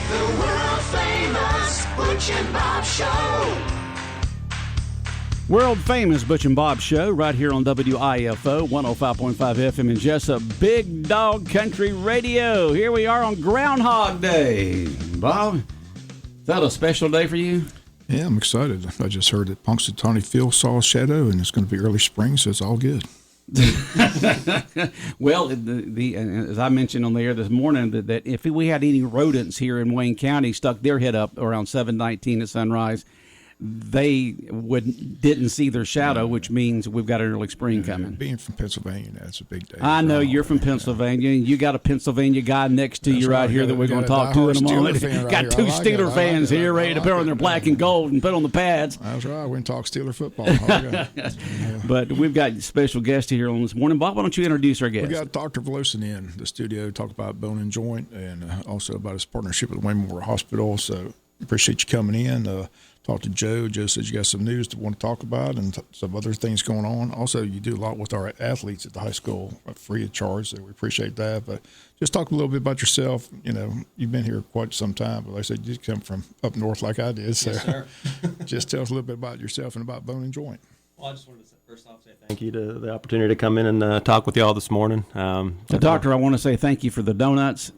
The world famous Butch and Bob Show. World famous Butch and Bob Show right here on WIFO 105.5 FM in Jesup, Big Dog Country Radio. Here we are on Groundhog Day. Bob, is that a special day for you? Yeah, I'm excited. I just heard that Punxsutawney Phil saw a shadow, and it's going to be early spring, so it's all good. Well, as I mentioned on the air this morning, that if we had any rodents here in Wayne County stuck their head up around 7:19 at sunrise, they didn't see their shadow, which means we've got an early spring coming. Being from Pennsylvania, that's a big day. I know you're from Pennsylvania, and you got a Pennsylvania guy next to you right here that we're going to talk to in a moment. Got two Steeler fans here ready to put on their black and gold and put on the pads. That's right. We can talk Steeler football. But we've got special guests here on this morning. Bob, why don't you introduce our guest? We got Dr. Velosin in the studio to talk about bone and joint and also about his partnership with Wayne Memorial Hospital. So appreciate you coming in. Talked to Joe. Joe said you got some news to want to talk about and some other things going on. Also, you do a lot with our athletes at the high school, free of charge, so we appreciate that. But just talk a little bit about yourself. You know, you've been here quite some time, but like I said, you come from up north like I did. So yes, sir. Just tell us a little bit about yourself and about bone and joint. Well, I just wanted to first off say thank you to the opportunity to come in and talk with you all this morning. Doctor, I want to say thank you for the donuts.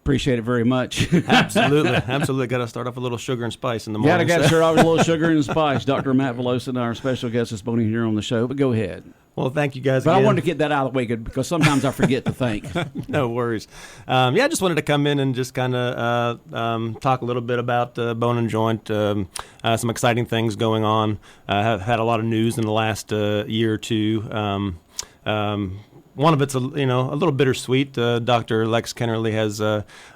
Appreciate it very much. Absolutely. Got to start off with a little sugar and spice in the morning. Got to start off with a little sugar and spice. Dr. Matt Velosin, our special guest this morning here on the show. But go ahead. Well, thank you guys But again. I wanted to get that out of the way because sometimes I forget to thank. No worries. I just wanted to come in and just kind of talk a little bit about bone and joint, some exciting things going on. Have had a lot of news in the last year or two. One of it's a little bittersweet. Dr. Lex Kennerly has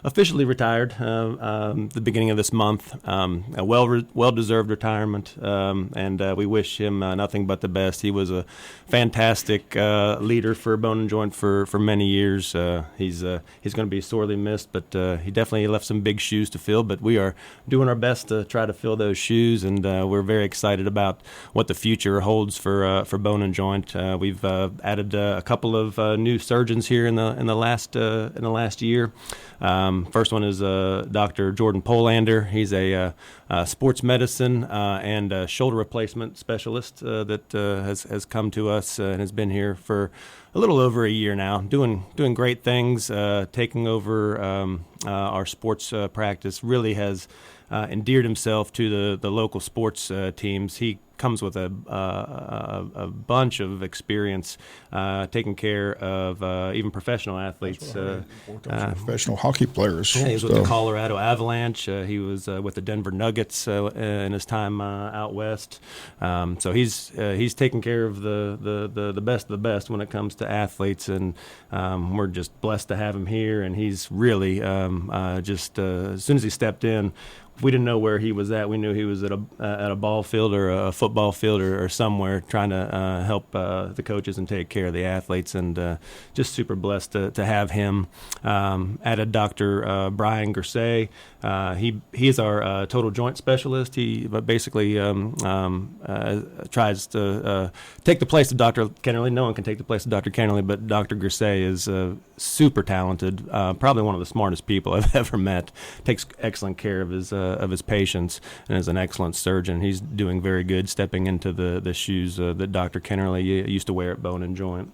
officially retired the beginning of this month. A well-deserved retirement, and we wish him nothing but the best. He was a fantastic leader for Bone and Joint for many years. He's going to be sorely missed, but he definitely left some big shoes to fill. But we are doing our best to try to fill those shoes, and we're very excited about what the future holds for Bone and Joint. We've added a couple of new surgeons here in the last year. First one is Dr. Jordan Polander. He's a sports medicine and shoulder replacement specialist that has come to us and has been here for a little over a year now, doing great things, taking over our sports practice. Really has endeared himself to the local sports teams. He comes with a bunch of experience taking care of even professional athletes. Professional hockey players. Yeah, he was with the Colorado Avalanche. He was with the Denver Nuggets in his time out west. So he's taking care of the best of the best when it comes to athletes, and we're just blessed to have him here. And he's really just as soon as he stepped in, we didn't know where he was at. We knew he was at a ball field or a football field or somewhere trying to help the coaches and take care of the athletes, and just super blessed to have him. Added Dr. Brian Gersay. He is our total joint specialist. He basically tries to take the place of Dr. Kennerly. No one can take the place of Dr. Kennerly, but Dr. Gersay is super talented, probably one of the smartest people I've ever met. Takes excellent care of his patients and is an excellent surgeon. He's doing very good, stepping into the shoes that Dr. Kennerly used to wear at Bone and Joint.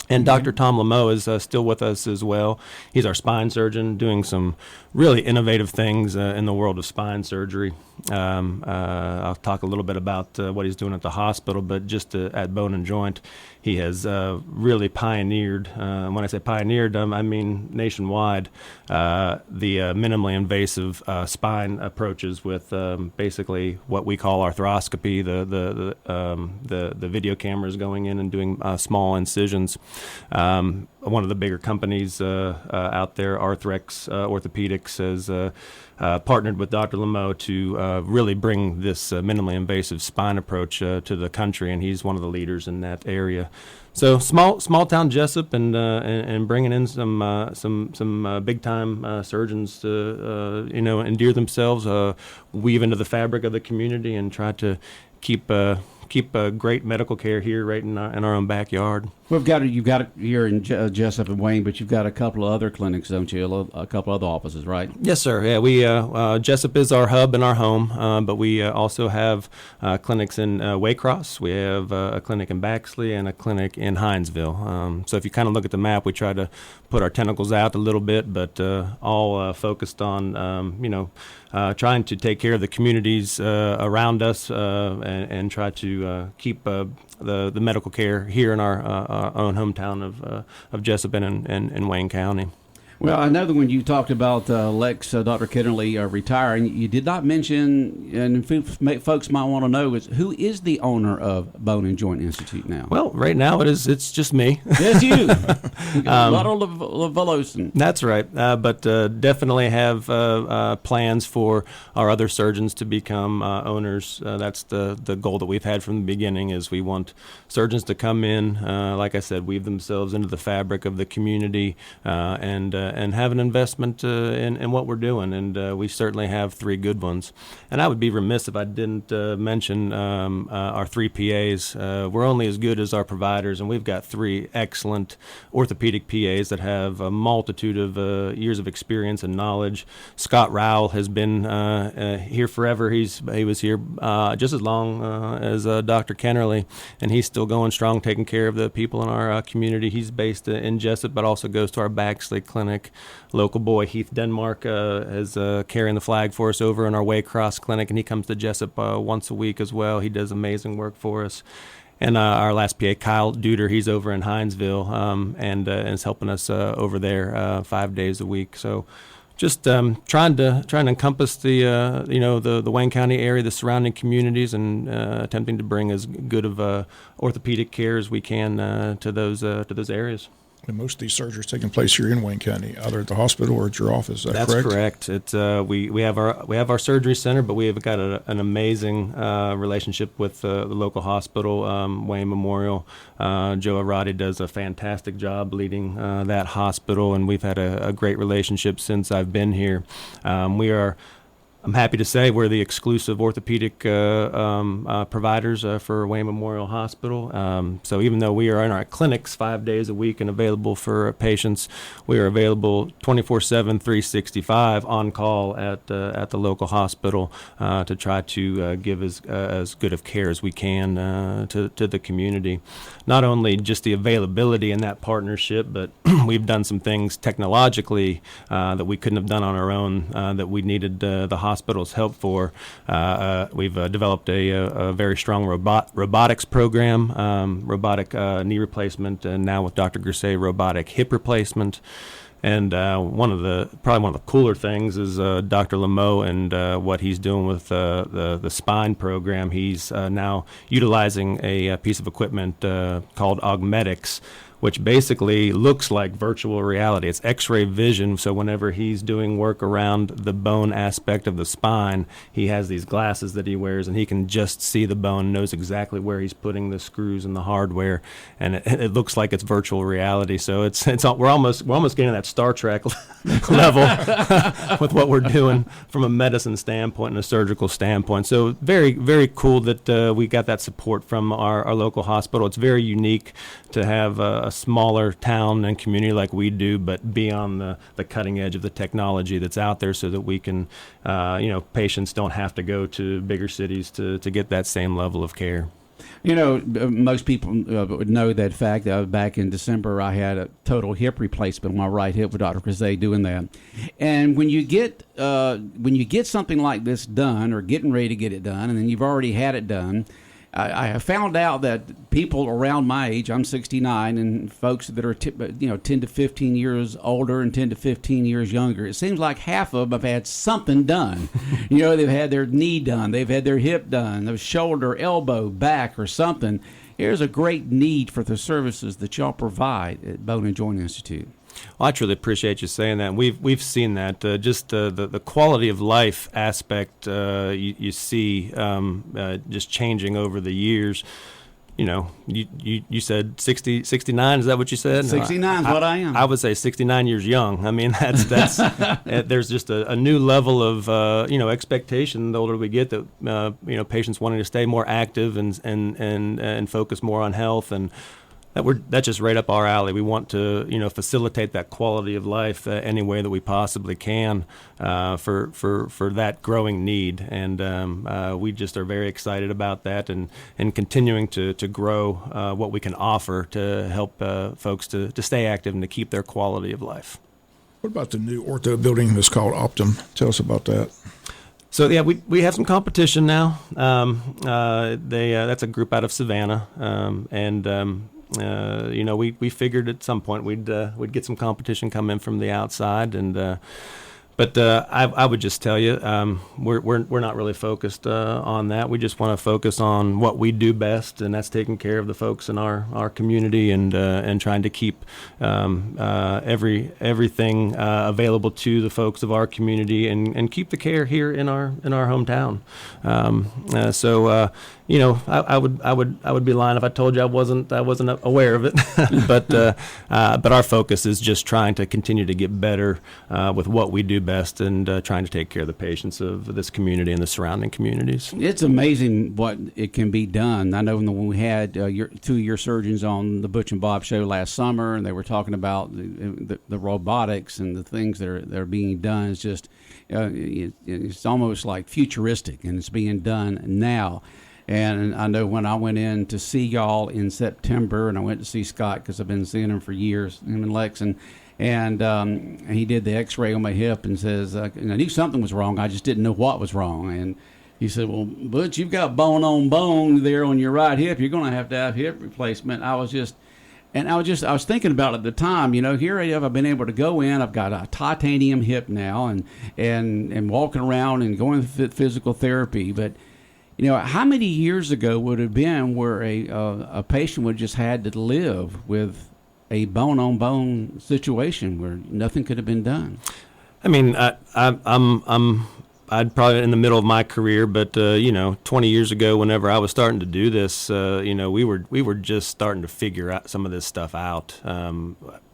And Dr. Tom Lameau is still with us as well. He's our spine surgeon, doing some really innovative things in the world of spine surgery. I'll talk a little bit about what he's doing at the hospital, but just at Bone and Joint, he has really pioneered. When I say pioneered, I mean nationwide. The minimally invasive spine approaches with basically what we call arthroscopy. The video cameras going in and doing small incisions. One of the bigger companies out there, Arthrex Orthopedics, has partnered with Dr. Lameau to really bring this minimally invasive spine approach to the country, and he's one of the leaders in that area. So small town Jesup, and bringing in some big time surgeons to endear themselves, weave into the fabric of the community, and try to keep keep great medical care here right in our own backyard. You've got it here in Jesup and Wayne, but you've got a couple of other clinics, don't you? A couple other offices, right? Yes, sir. Yeah, we Jesup is our hub and our home, but we also have clinics in Waycross. We have a clinic in Baxley and a clinic in Hinesville. So if you kind of look at the map, we try to put our tentacles out a little bit, but all focused on trying to take care of the communities around us and try to keep the medical care here in our own hometown of Jesup and Wayne County. Well, I know that when you talked about Dr. Kennerly retiring, you did not mention, and folks might want to know, is who is the owner of Bone and Joint Institute now? Well, right now it's just me. It's you. You got a lot of Levelos. That's right, but definitely have plans for our other surgeons to become owners. That's the goal that we've had from the beginning. Is we want surgeons to come in, like I said, weave themselves into the fabric of the community and have an investment in what we're doing. And we certainly have 3 good ones. And I would be remiss if I didn't mention our 3 PAs. We're only as good as our providers, and we've got 3 excellent orthopedic PAs that have a multitude of years of experience and knowledge. Scott Rowell has been here forever. He was here just as long as Dr. Kennerly, and he's still going strong, taking care of the people in our community. He's based in Jesup, but also goes to our Baxley clinic. Local boy Heath Denmark is carrying the flag for us over in our Waycross clinic, and he comes to Jesup once a week as well. He does amazing work for us. And our last PA, Kyle Duder, he's over in Hinesville and is helping us over there 5 days a week. So just trying to encompass the Wayne County area, the surrounding communities, and attempting to bring as good of orthopedic care as we can to those areas. And most of these surgeries taking place here in Wayne County, either at the hospital or at your office. That's correct. It's we have our surgery center, but we have got an amazing relationship with the local hospital, Wayne Memorial. Joe Arati does a fantastic job leading that hospital, and we've had a great relationship since I've been here. I'm happy to say we're the exclusive orthopedic providers for Wayne Memorial Hospital. So even though we are in our clinics 5 days a week and available for patients, we are available 24/7, 365 on call at the local hospital to try to give as good of care as we can to the community. Not only just the availability in that partnership, but we've done some things technologically that we couldn't have done on our own that we needed the hospital's help for. We've developed a very strong robotics program, robotic knee replacement, and now with Dr. Grisey, robotic hip replacement. And probably one of the cooler things is Dr. Lameau and what he's doing with the spine program. He's now utilizing a piece of equipment called Augmetics, which basically looks like virtual reality. It's X-ray vision, so whenever he's doing work around the bone aspect of the spine, he has these glasses that he wears, and he can just see the bone, knows exactly where he's putting the screws and the hardware, and it looks like it's virtual reality. So we're almost getting that Star Trek level with what we're doing from a medicine standpoint and a surgical standpoint. So very, very cool that we got that support from our local hospital. It's very unique to have a smaller town and community like we do, but be on the cutting edge of the technology that's out there, so that we can, patients don't have to go to bigger cities to get that same level of care. Most people would know that fact. Back in December, I had a total hip replacement on my right hip with Dr. Grisey doing that. And when you get something like this done, or getting ready to get it done, and then you've already had it done, I have found out that people around my age, I'm 69, and folks that are 10 to 15 years older and 10 to 15 years younger, it seems like half of them have had something done. They've had their knee done, they've had their hip done, their shoulder, elbow, back, or something. There's a great need for the services that y'all provide at Bone and Joint Institute. Well, I truly appreciate you saying that. We've seen that. Just the quality of life aspect you see just changing over the years. you said 60, 69. Is that what you said? 69 is what I am. I would say 69 years young. I mean, that's there's just a new level of expectation the older we get, that patients wanting to stay more active and focus more on health, and that's just right up our alley. We want to facilitate that quality of life any way that we possibly can for that growing need, and we just are very excited about that, and continuing to grow what we can offer to help folks to stay active and to keep their quality of life. What about the new ortho building that's called Optum? Tell us about that. So yeah, we have some competition now. That's a group out of Savannah, and we figured at some point we'd get some competition come in from the outside, and but I would just tell you, we're not really focused on that. We just want to focus on what we do best, and that's taking care of the folks in our community, and trying to keep everything available to the folks of our community, and keep the care here in our hometown. I would be lying if I told you I wasn't aware of it, but our focus is just trying to continue to get better with what we do best, and trying to take care of the patients of this community and the surrounding communities. It's amazing what it can be done. I know when we had two of your surgeons on the Butch and Bob show last summer, and they were talking about the robotics and the things that are being done. It's just it's almost like futuristic, and it's being done now. And I know when I went in to see y'all in September, and I went to see Scott because I've been seeing him for years, him and Lex, and he did the X-ray on my hip and says, I knew something was wrong, I just didn't know what was wrong. And he said, well, Butch, you've got bone on bone there on your right hip. You're going to have hip replacement. I was thinking about it at the time, here I've been able to go in, I've got a titanium hip now, and walking around and going through physical therapy. But how many years ago would it have been where a patient would just had to live with a bone-on-bone situation where nothing could have been done? I mean, I'd probably in the middle of my career, but 20 years ago, whenever I was starting to do this, we were just starting to figure out some of this stuff out.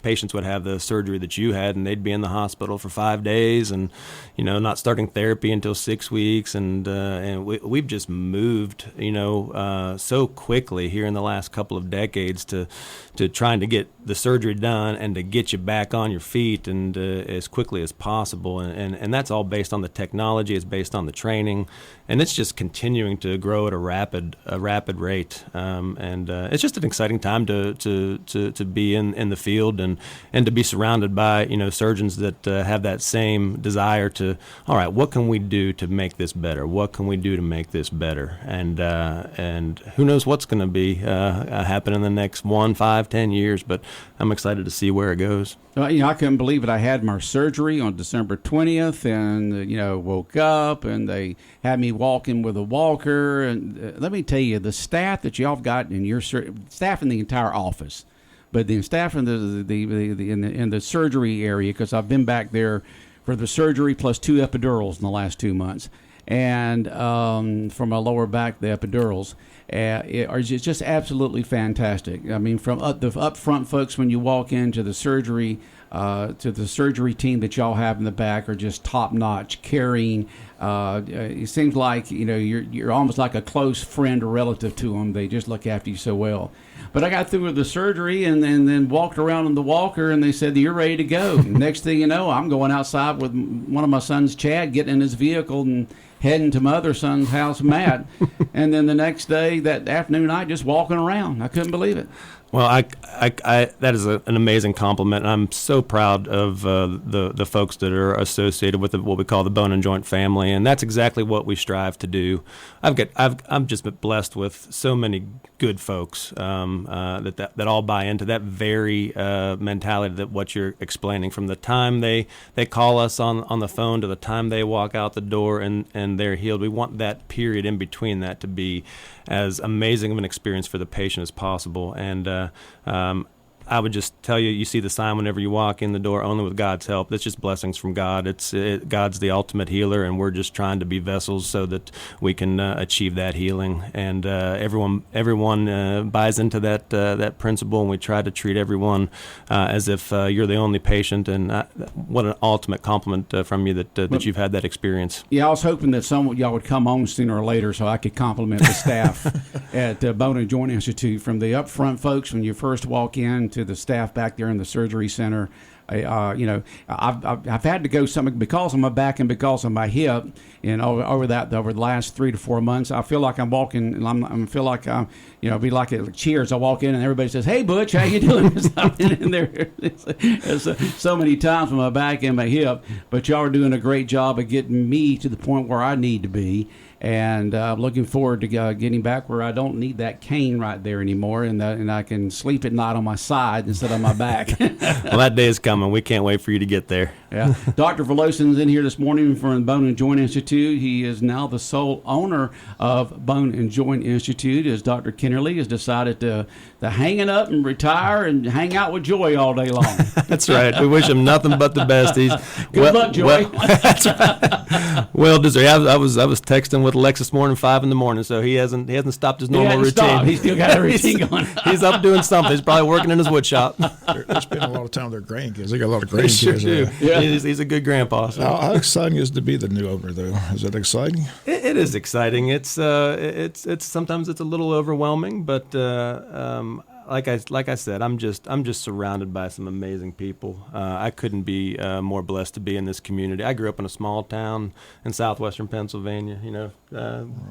Patients would have the surgery that you had, and they'd be in the hospital for 5 days, and not starting therapy until 6 weeks, and we've just moved so quickly here in the last couple of decades to trying to get the surgery done and to get you back on your feet and as quickly as possible, and that's all based on the technology. It's based on the training, and it's just continuing to grow at a rapid rate, and it's just an exciting time to be in the field, and to be surrounded by surgeons that have that same desire to, all right, what can we do to make this better? What can we do to make this better? And who knows what's going to be happen in the next 1, 5, 10 years, but I'm excited to see where it goes. I couldn't believe it. I had my surgery on December 20th, and woke up, and they had me walking with a walker. And let me tell you, the staff that y'all have got in your staff in the entire office, but the staff in the surgery area, because I've been back there for the surgery plus 2 epidurals in the last 2 months, and for my lower back, the epidurals. It's just absolutely fantastic. I mean, from the upfront folks when you walk into the surgery, to the surgery team that y'all have in the back are just top notch, caring. It seems like you're almost like a close friend or relative to them. They just look after you so well. But I got through with the surgery and then walked around in the walker, and they said, you're ready to go. Next thing you know, I'm going outside with one of my sons, Chad, getting in his vehicle and heading to my other son's house, Matt. And then the next day, that afternoon, I just walking around. I couldn't believe it. Well, that is an amazing compliment, and I'm so proud of the folks that are associated with what we call the bone and joint family, and that's exactly what we strive to do. I'm just been blessed with so many good folks that all buy into that very mentality that what you're explaining, from the time they call us on the phone to the time they walk out the door and they're healed. We want that period in between that to be as amazing of an experience for the patient as possible, and I would just tell you, you see the sign whenever you walk in the door, only with God's help. That's just blessings from God. God's the ultimate healer, and we're just trying to be vessels so that we can achieve that healing. And everyone buys into that principle, and we try to treat everyone as if you're the only patient. And what an ultimate compliment from you that you've had that experience. Yeah, I was hoping that some of y'all would come on sooner or later so I could compliment the staff at Bone and Joint Institute, from the up front folks when you first walk in to the staff back there in the surgery center. I've had to go something because of my back and because of my hip, and over the last 3 to 4 months, I feel like I'm walking, and I feel like I'm, be like at Cheers. I walk in and everybody says, "Hey, Butch, how you doing?" I've been in there so many times with my back and my hip, but y'all are doing a great job of getting me to the point where I need to be. And looking forward to getting back where I don't need that cane right there anymore, and I can sleep at night on my side instead of my back. Well, that day is coming. We can't wait for you to get there. Yeah, Dr. Veloson's in here this morning from Bone and Joint Institute. He is now the sole owner of Bone and Joint Institute, as Dr. Kennerly has decided to hang it up and retire and hang out with Joy all day long. That's right. We wish him nothing but the best. Good luck, Joy. That's right. Well deserved. I was texting with Alexis this morning, 5 a.m, so he hasn't stopped his normal routine. Stopped. He's still got a routine going. He's up doing something. He's probably working in his wood shop. They spend a lot of time with their grandkids. They got a lot of grandkids. They sure do. Yeah. He's a good grandpa. So. How exciting is it to be the new owner, though? Is that exciting? It is exciting. It's sometimes it's a little overwhelming, but like I said, I'm just surrounded by some amazing people. I couldn't be more blessed to be in this community. I grew up in a small town in southwestern Pennsylvania,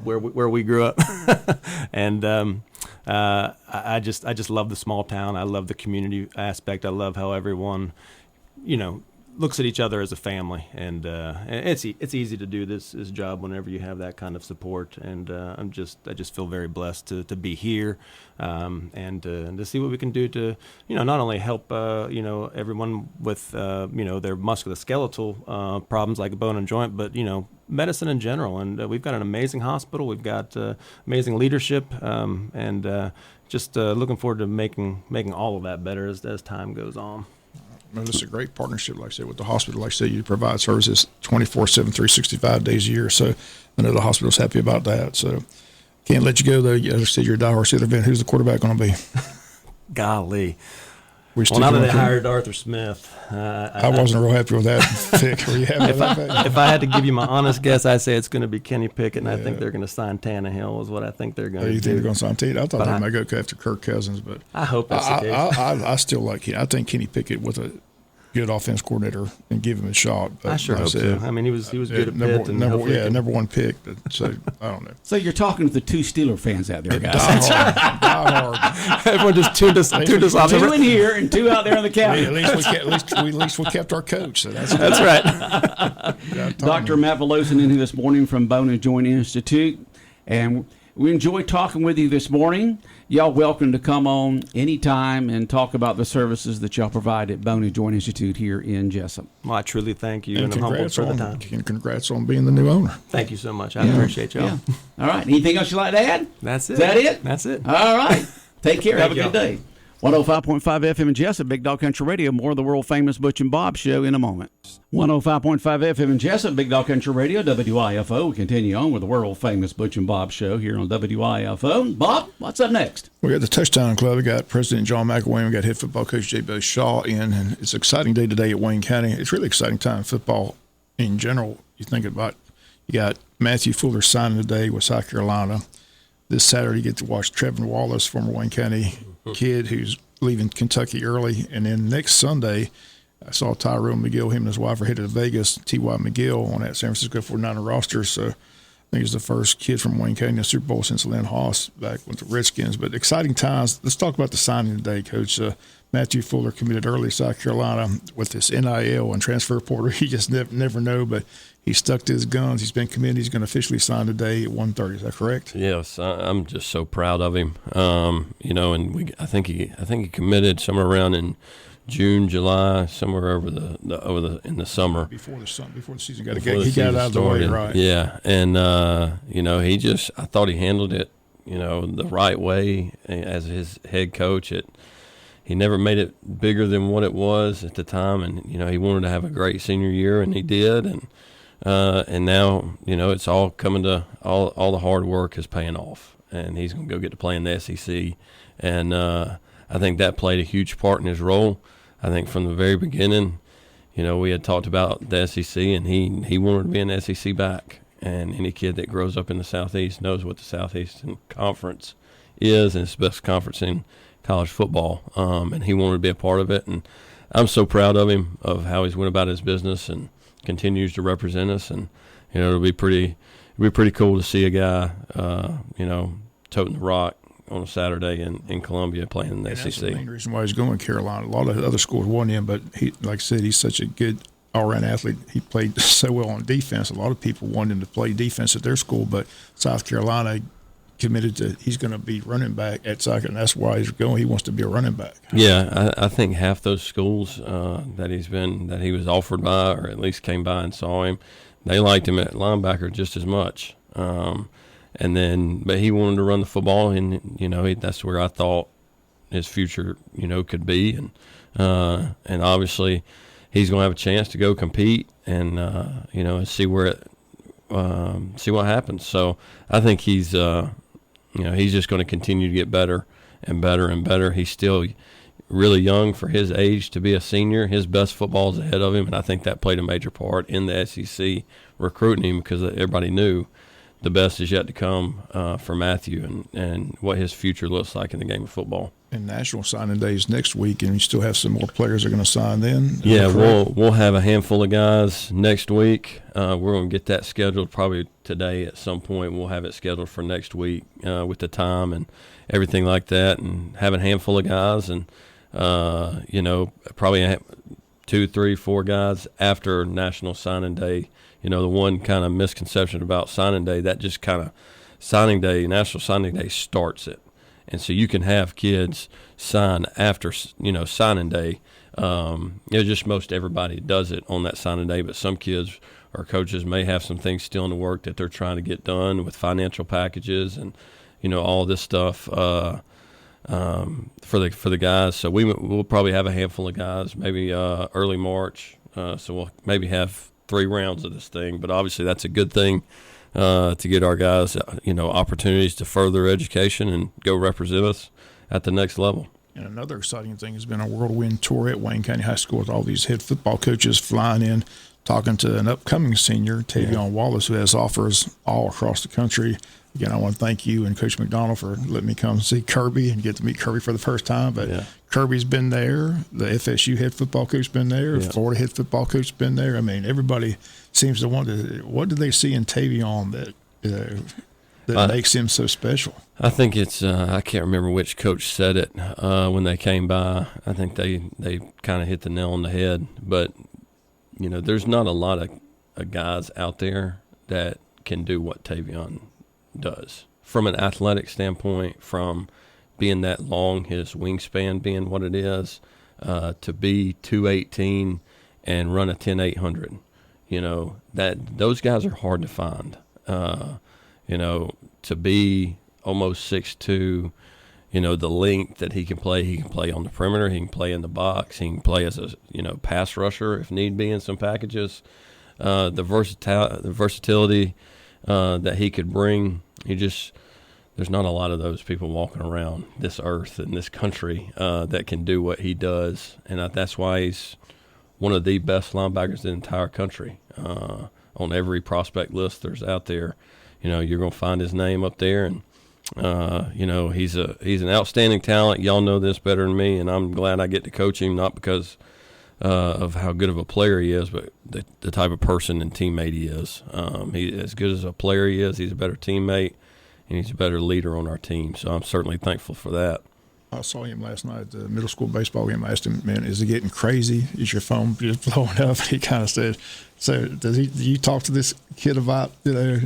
where we grew up, and I just love the small town. I love the community aspect. I love how everyone, looks at each other as a family, and it's easy to do this job whenever you have that kind of support. And I just feel very blessed to be here, and to see what we can do to not only help everyone with their musculoskeletal problems like bone and joint, but medicine in general. And we've got an amazing hospital. We've got amazing leadership, and just looking forward to making all of that better as time goes on. This is a great partnership, like I said, with the hospital. Like I said, you provide services 24/7, 365 days a year. So I know the hospital's happy about that. So can't let you go, though. As I said, you're a diehard Steeler fan. Who's the quarterback going to be? Golly. Well, now that they hired Arthur Smith, I wasn't real happy with that pick. Were you happy with that pick? If I had to give you my honest guess, I'd say it's going to be Kenny Pickett, and I think they're going to sign Tannehill is what I think they're going to do. You think they're going to sign Tannehill? I thought they might go after Kirk Cousins, but I hope that's the case. I still like Kenny. I think Kenny Pickett with a good offense coordinator and give him a shot. But I sure hope so. I mean, he was good at Pitt. Number one pick. So I don't know. So you're talking to the 2 Steeler fans out there, guys. Die hard. Everyone just tuned us off. 2 in here and 2 out there in the county. At least we kept our coach. So that's right. Dr. Matt Veloson in here this morning from Bone and Joint Institute, and we enjoyed talking with you this morning. Y'all welcome to come on anytime and talk about the services that y'all provide at Bone and Joint Institute here in Jesup. Well, I truly thank you, and I'm humbled for the time. Congrats on being the new owner. Thank you so much. I appreciate y'all. Yeah. All right. Anything else you'd like to add? That's it. Is that it? That's it. All right. Take care. Have a Thank good day. 105.5 FM in Jesup, Big Dog Country Radio. More of the world-famous Butch and Bob Show in a moment. 105.5 FM in Jesup, Big Dog Country Radio, WIFO. We continue on with the world-famous Butch and Bob Show here on WIFO. Bob, what's up next? We got the Touchdown Club. We got President John McElwain. We got head football coach J. Bo Shaw in. And it's an exciting day today at Wayne County. It's really exciting time in football in general. You think about, you got Matthew Fuller signing today with South Carolina. This Saturday, you get to watch Trevin Wallace, former Wayne County kid who's leaving Kentucky early. And then next Sunday, I saw Tyrone McGill, him and his wife are headed to Vegas. T.Y. McGill on that San Francisco 49er roster. So I think he's the first kid from Wayne County in the Super Bowl since Lynn Haas back with the Redskins. But exciting times. Let's talk about the signing today, Coach. Matthew Fuller committed early to South Carolina with this NIL and transfer portal. He just never know, but he stuck to his guns. He's been committed. He's going to officially sign today at 1:30. Is that correct? Yes, I'm just so proud of him. And I think he committed somewhere around in June, July, somewhere over in the summer before the season got it out of the way, right? Yeah, and I thought he handled it, the right way as his head coach. he never made it bigger than what it was at the time, and he wanted to have a great senior year, and he did, and now it's all coming to all the hard work is paying off, and he's going to go get to play in the SEC, and I think that played a huge part in his role. I think from the very beginning, we had talked about the SEC, and he wanted to be in the SEC back, and any kid that grows up in the Southeast knows what the Southeastern Conference is, and it's the best conference in college football, and he wanted to be a part of it, and I'm so proud of him, of how he's went about his business and continues to represent us, and it'll be pretty cool to see a guy toting the rock on a Saturday in Columbia playing in the SEC. That's the main reason why he's going to Carolina. A lot of other schools want him, but he, like I said, he's such a good all-around athlete. He played so well on defense. A lot of people wanted him to play defense at their school, but South Carolina committed to he's going to be running back at South, and that's why he's going. He wants to be a running back. Yeah, I think half those schools that he was offered by, or at least came by and saw him, they liked him at linebacker just as much. But he wanted to run the football, and that's where I thought his future could be, and obviously he's going to have a chance to go compete and see where see what happens. So I think he's just going to continue to get better and better and better. He's still really young for his age to be a senior. His best football is ahead of him, and I think that played a major part in the SEC recruiting him, because everybody knew the best is yet to come for Matthew and what his future looks like in the game of football. And National Signing Day is next week, and you still have some more players that are going to sign then? Yeah, we'll have a handful of guys next week. We're going to get that scheduled probably today at some point. We'll have it scheduled for next week with the time and everything like that, and have a handful of guys, and probably 2, 3, 4 guys after National Signing Day. The one kind of misconception about signing day, that just kind of National Signing Day starts it. And so you can have kids sign after, signing day. Just most everybody does it on that signing day, but some kids or coaches may have some things still in the work that they're trying to get done with financial packages and, all this stuff for the guys. So we'll probably have a handful of guys, maybe early March. So we'll maybe have 3 rounds of this thing, but obviously that's a good thing to get our guys, opportunities to further education and go represent us at the next level. And another exciting thing has been a whirlwind tour at Wayne County High School with all these head football coaches flying in, talking to an upcoming senior, Tavion Wallace, who has offers all across the country. Again, I want to thank you and Coach McDonald for letting me come see Kirby and get to meet Kirby for the first time. But Kirby's been there. The FSU head football coach been there. The Florida head football coach been there. I mean, everybody seems to want to. What do they see in Tavion that makes him so special? I think it's I can't remember which coach said it when they came by. I think they kind of hit the nail on the head. But there's not a lot of guys out there that can do what Tavion does from an athletic standpoint, from being that long, his wingspan being what it is, to be 218 and run a 10-800. That those guys are hard to find. To be almost 6'2", the length that he can play on the perimeter, he can play in the box, he can play as a pass rusher if need be in some packages. The versatility that he could bring, there's not a lot of those people walking around this earth and this country that can do what he does, and that's why he's one of the best linebackers in the entire country. On every prospect list there's out there, you're going to find his name up there, and he's an outstanding talent. Y'all know this better than me, and I'm glad I get to coach him, not because of how good of a player he is, but the type of person and teammate he is. He as good as a player he is, he's a better teammate, and he's a better leader on our team. So I'm certainly thankful for that. I saw him last night at the middle school baseball game. I asked him, man, is it getting crazy? Is your phone just blowing up? He kind of said, so do you talk to this kid about,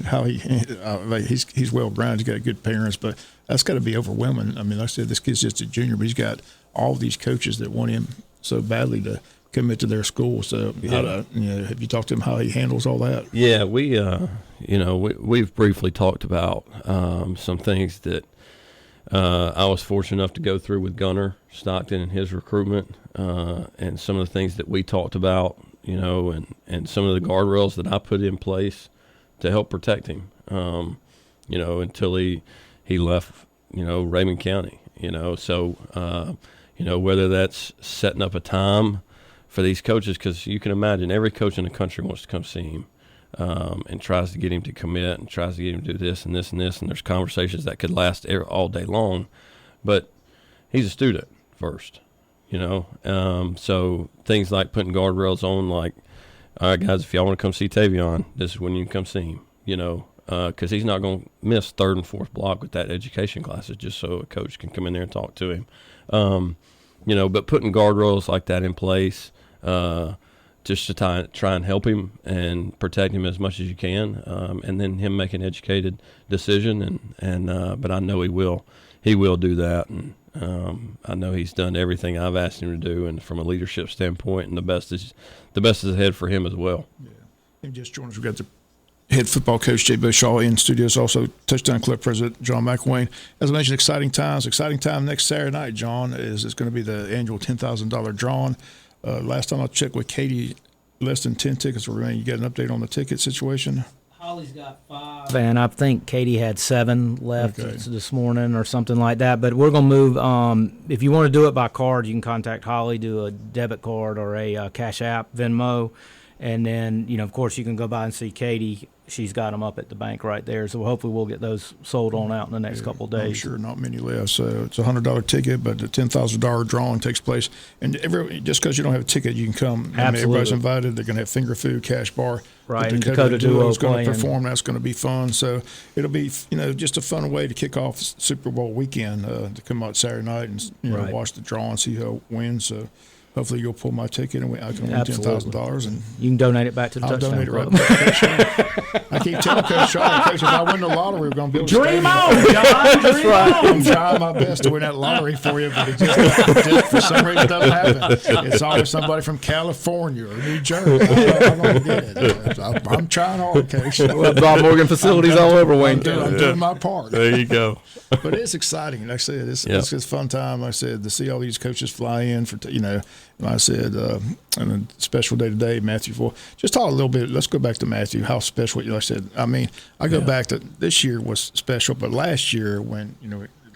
how he's well-grounded, he's got good parents, but that's got to be overwhelming. I mean, like I said, this kid's just a junior, but he's got all these coaches that want him so badly to commit to their school. So, have you talked to him how he handles all that? Yeah, we've briefly talked about some things that I was fortunate enough to go through with Gunner Stockton and his recruitment, and some of the things that we talked about, and some of the guardrails that I put in place to help protect him, until he left, Raymond County, so, whether that's setting up a time for these coaches, because you can imagine every coach in the country wants to come see him. And tries to get him to commit and tries to get him to do this and this and this. And there's conversations that could last all day long. But he's a student first, So things like putting guardrails on, like, all right, guys, if y'all want to come see Tavion, this is when you can come see him, because he's not going to miss third and fourth block with that education classes just so a coach can come in there and talk to him. But putting guardrails like that in place, just to try and help him and protect him as much as you can, and then him make an educated decision. But I know he will do that, and I know he's done everything I've asked him to do, and from a leadership standpoint, and the best is ahead for him as well. Yeah, and just join us. We've got the head football coach Jay Bushaw in studios, also Touchdown Club president John McElwain. As I mentioned, exciting time next Saturday night. John, it's going to be the annual $10,000 drawing. Last time I checked with Katie, less than 10 tickets remain. You got an update on the ticket situation? Holly's got 5, and I think Katie had 7 left this morning or something like that. But we're going to move. If you want to do it by card, you can contact Holly, do a debit card or a Cash App, Venmo. And then, of course, you can go by and see Katie. She's got them up at the bank right there. So hopefully we'll get those sold on out in the next couple of days. I'm sure not many left. So it's a $100 ticket, but the $10,000 drawing takes place. And just because you don't have a ticket, you can come. Absolutely. I mean, everybody's invited. They're going to have finger food, cash bar. Right. The Dakota Duo is going to perform. That's going to be fun. So it'll be, just a fun way to kick off Super Bowl weekend, to come out Saturday night and watch the draw and see who wins. So hopefully you'll pull my ticket and I can win $10,000. And you can donate it back to the I'll Touchdown donate Club. it right back to Coach. I keep telling Coach Shaw, Coach, if I win the lottery, we're going to build a Dream stadium. on, John. Dream on. I'm trying my best to win that lottery for you, but it just for some reason doesn't happen. It's always somebody from California or New Jersey. I'm going to get it. I'm trying hard, Coach. Bob Morgan facilities all over Wayne County. I'm doing my part. There you go. But it's exciting. Like I said, it's a fun time. Like I said, to see all these coaches fly in for, like I said, and a special day today, Matthew. Just talk a little bit. Let's go back to Matthew. How special, like I said. I mean, I go back to this year was special, but last year when,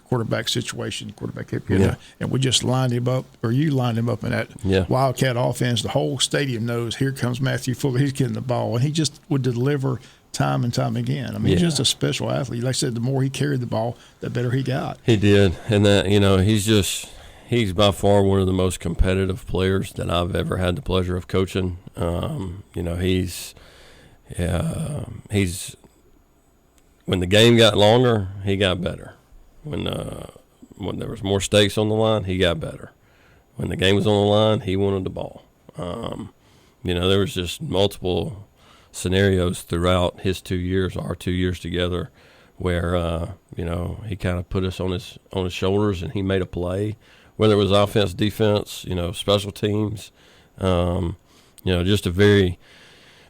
quarterback situation, quarterback kept getting and we just lined him up, or you lined him up in that Wildcat offense. The whole stadium knows here comes Matthew Fuller. He's getting the ball, and he just would deliver time and time again. I mean, he's just a special athlete. Like I said, the more he carried the ball, the better he got. He did, and that he's by far one of the most competitive players that I've ever had the pleasure of coaching. He's when the game got longer, he got better. When there was more stakes on the line, he got better. When the game was on the line, he wanted the ball. There was just multiple scenarios throughout his 2 years, our 2 years together, where he kind of put us on his shoulders and he made a play, whether it was offense, defense, special teams, just a very,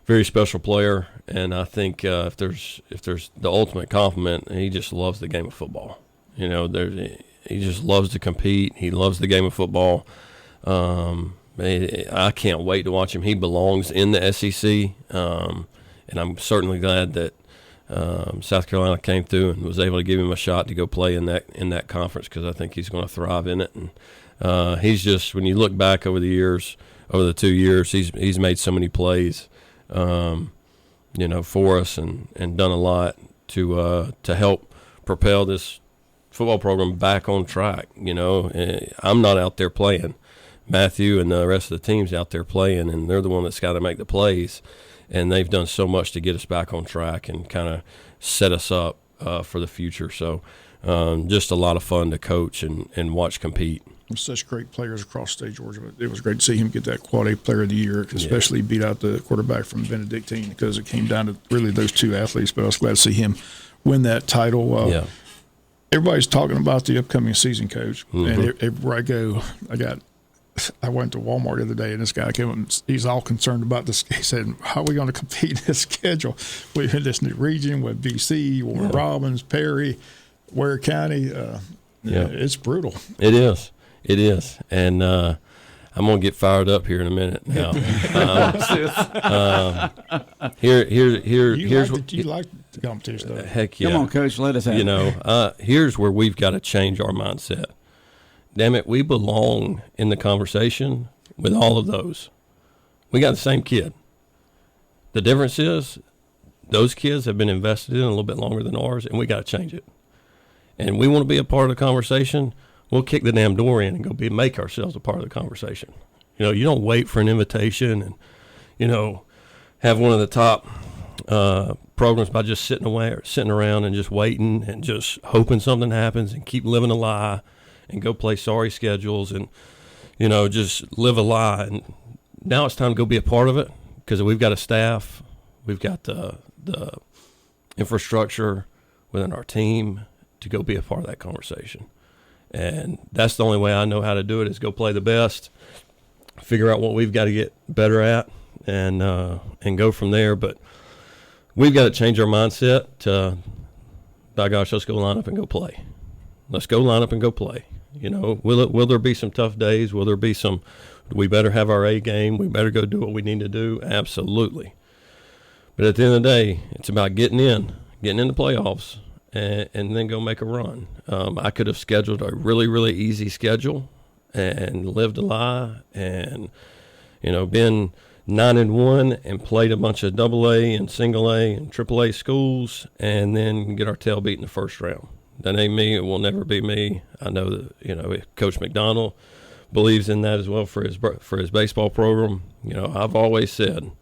very special player. And I think if there's the ultimate compliment, he just loves the game of football. He just loves to compete. He loves the game of football. I can't wait to watch him. He belongs in the SEC, and I'm certainly glad that South Carolina came through and was able to give him a shot to go play in that conference, because I think he's going to thrive in it. And he's just, when you look back over the 2 years, he's made so many plays, for us and done a lot to help propel this football program back on track. I'm not out there playing. Matthew and the rest of the team's out there playing, and they're the one that's got to make the plays. And they've done so much to get us back on track and kind of set us up for the future. So just a lot of fun to coach and watch compete. Such great players across state Georgia. It was great to see him get that Quad A Player of the Year, especially beat out the quarterback from Benedictine, because it came down to really those two athletes. But I was glad to see him win that title. Everybody's talking about the upcoming season, Coach. And everywhere I go, I went to Walmart the other day, and this guy came up and he's all concerned about this. He said, how are we going to compete in this schedule? We're in this new region with BC, Warren Robins, Perry, Ware County. Yeah, it's brutal. It is. It is. And I'm going to get fired up here in a minute now. Here's what you like the competition, though. Heck yeah. Come on, Coach, let us have it. Here's where we've got to change our mindset. Damn it, we belong in the conversation with all of those. We got the same kid. The difference is those kids have been invested in a little bit longer than ours, and we got to change it. And we want to be a part of the conversation. We'll kick the damn door in and go make ourselves a part of the conversation. You don't wait for an invitation and, have one of the top programs by just sitting around and just waiting and just hoping something happens and keep living a lie and go play sorry schedules and, just live a lie. And now it's time to go be a part of it because we've got a staff, we've got the infrastructure within our team to go be a part of that conversation. And that's the only way I know how to do it is go play the best, figure out what we've got to get better at, and go from there. But we've got to change our mindset to, by gosh, let's go line up and go play. Let's go line up and go play. Will there be some tough days? Will there be some, we better have our A game? We better go do what we need to do? Absolutely. But at the end of the day, it's about getting in the playoffs, and then go make a run. I could have scheduled a really, really easy schedule and lived a lie and, been 9-1 and played a bunch of AA and single A and AAA schools and then get our tail beat in the first round. That ain't me. It will never be me. I know that, Coach McDonald believes in that as well for his baseball program. I've always said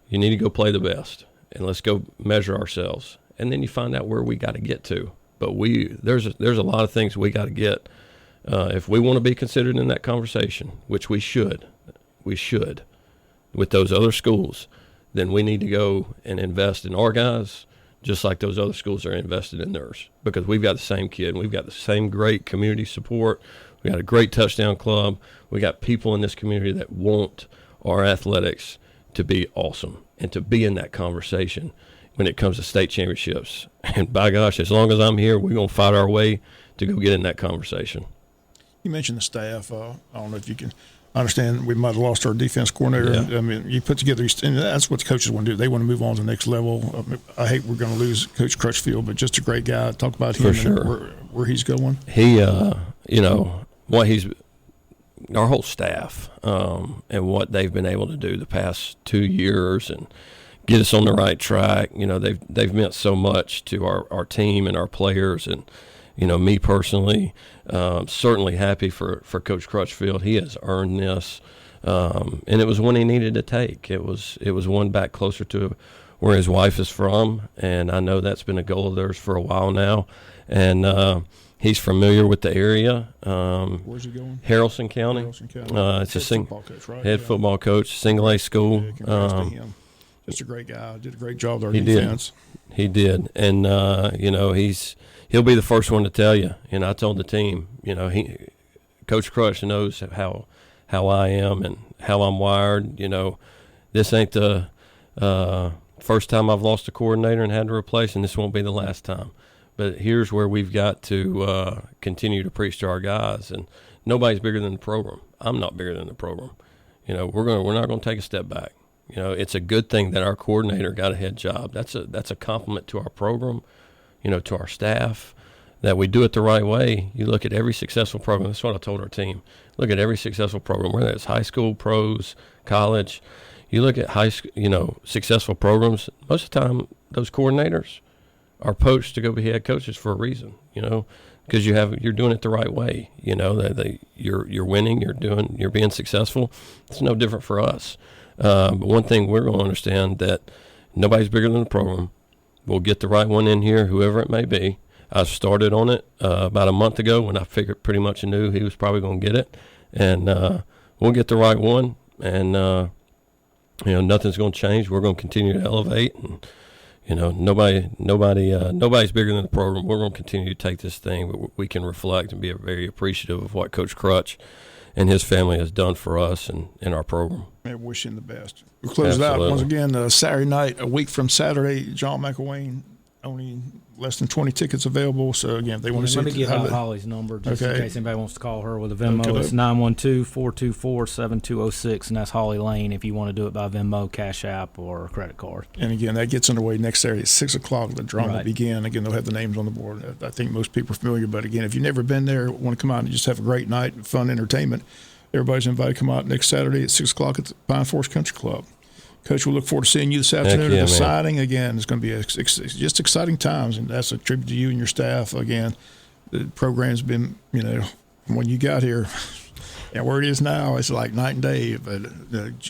you need to go play the best and let's go measure ourselves. And then you find out where we got to get to. But there's a lot of things we got to get. If we want to be considered in that conversation, which we should, with those other schools, then we need to go and invest in our guys just like those other schools are invested in theirs. Because we've got the same kid. We've got the same great community support. We got a great touchdown club. We got people in this community that want our athletics to be awesome and to be in that conversation when it comes to state championships. And by gosh, as long as I'm here, we're going to fight our way to go get in that conversation. You mentioned the staff. I don't know if you can understand we might have lost our defense coordinator. Yeah. I mean, you put together – and that's what the coaches want to do. They want to move on to the next level. I hate we're going to lose Coach Crutchfield, but just a great guy. Talk about him and where he's going. He, what he's – our whole staff and what they've been able to do the past 2 years and – get us on the right track. They've meant so much to our team and our players, and me personally, certainly happy for Coach Crutchfield. He has earned this, and it was one he needed to take. It was one back closer to where his wife is from, and I know that's been a goal of theirs for a while now. And he's familiar with the area. Where's he going? Haralson County. It's a football coach, right? Head football coach, single A school. Yeah, congrats to him. Just a great guy. Did a great job with our defense. He did. And, he'll be the first one to tell you. I told the team, Coach Crutch knows how I am and how I'm wired. This ain't the first time I've lost a coordinator and had to replace, and this won't be the last time. But here's where we've got to continue to preach to our guys. And nobody's bigger than the program. I'm not bigger than the program. We're not going to take a step back. It's a good thing that our coordinator got a head job. That's a compliment to our program, to our staff, that we do it the right way. You look at every successful program. That's what I told our team. Look at every successful program, whether it's high school, pros, college. You look at successful programs. Most of the time, those coordinators are poached to go be head coaches for a reason. Because you're doing it the right way. You're winning. You're being successful. It's no different for us. But one thing we're going to understand that nobody's bigger than the program. We'll get the right one in here, whoever it may be. I started on it about a month ago when I pretty much knew he was probably going to get it. And we'll get the right one. And, nothing's going to change. We're going to continue to elevate. And, nobody's bigger than the program. We're going to continue to take this thing. But we can reflect and be very appreciative of what Coach Crutch and his family has done for us and in our program. I wish him the best. We'll close it out once again Saturday night, a week from Saturday. John McElwain only less than 20 tickets available. So again, if they want to see Let me give how out the- Holly's number just in Okay. case anybody wants to call her with a Venmo. Okay. It's 912-424-7206, and that's Holly Lane if you want to do it by Venmo, Cash App, or credit card. And again, that gets underway next Saturday at 6 o'clock. The drama will Right. begin. Again, they'll have the names on the board. I think most people are familiar, but again, if you've never been there, want to come out and just have a great night and fun entertainment, everybody's invited to come out next Saturday at 6 o'clock at the Pine Forest Country Club. Coach, we look forward to seeing you this afternoon yeah, at the man. signing. Again, it's going to be just exciting times, and that's a tribute to you and your staff. Again, the program's been, from when you got here, and where it is now, it's like night and day. But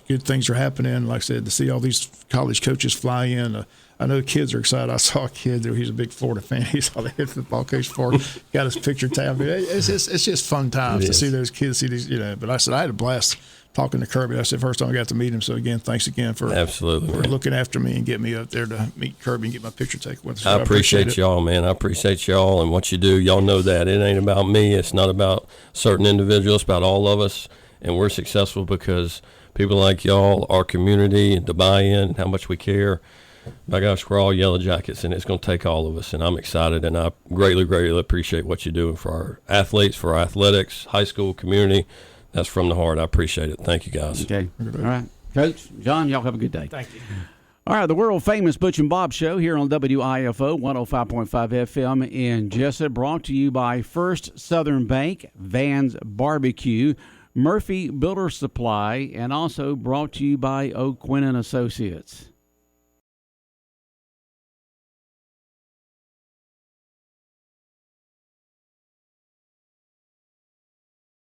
good things are happening. Like I said, to see all these college coaches fly in. I know kids are excited. I saw a kid there. He's a big Florida fan. He saw the head football coach for got his picture tab. It's just fun times to see those kids, see these, But I said I had a blast talking to Kirby. I said first time I got to meet him. So again, thanks again for Absolutely, for man. looking after me and get me up there to meet Kirby and get my picture taken with us. I So appreciate it. y'all, man. I appreciate y'all and what you do. Y'all know that. It ain't about me. It's not about certain individuals. It's about all of us. And we're successful because people like y'all, our community, and the buy-in, and how much we care. My gosh, we're all Yellow Jackets, and it's going to take all of us. And I'm excited, and I greatly, greatly appreciate what you're doing for our athletes, for our athletics, high school community. That's from the heart. I appreciate it. Thank you, guys. Okay. All right. Coach, John, y'all have a good day. Thank you. All right, the world-famous Butch and Bob Show here on WIFO 105.5 FM in Jesup, brought to you by First Southern Bank, Van's Barbecue, Murphy Builder Supply, and also brought to you by O'Quinn & Associates.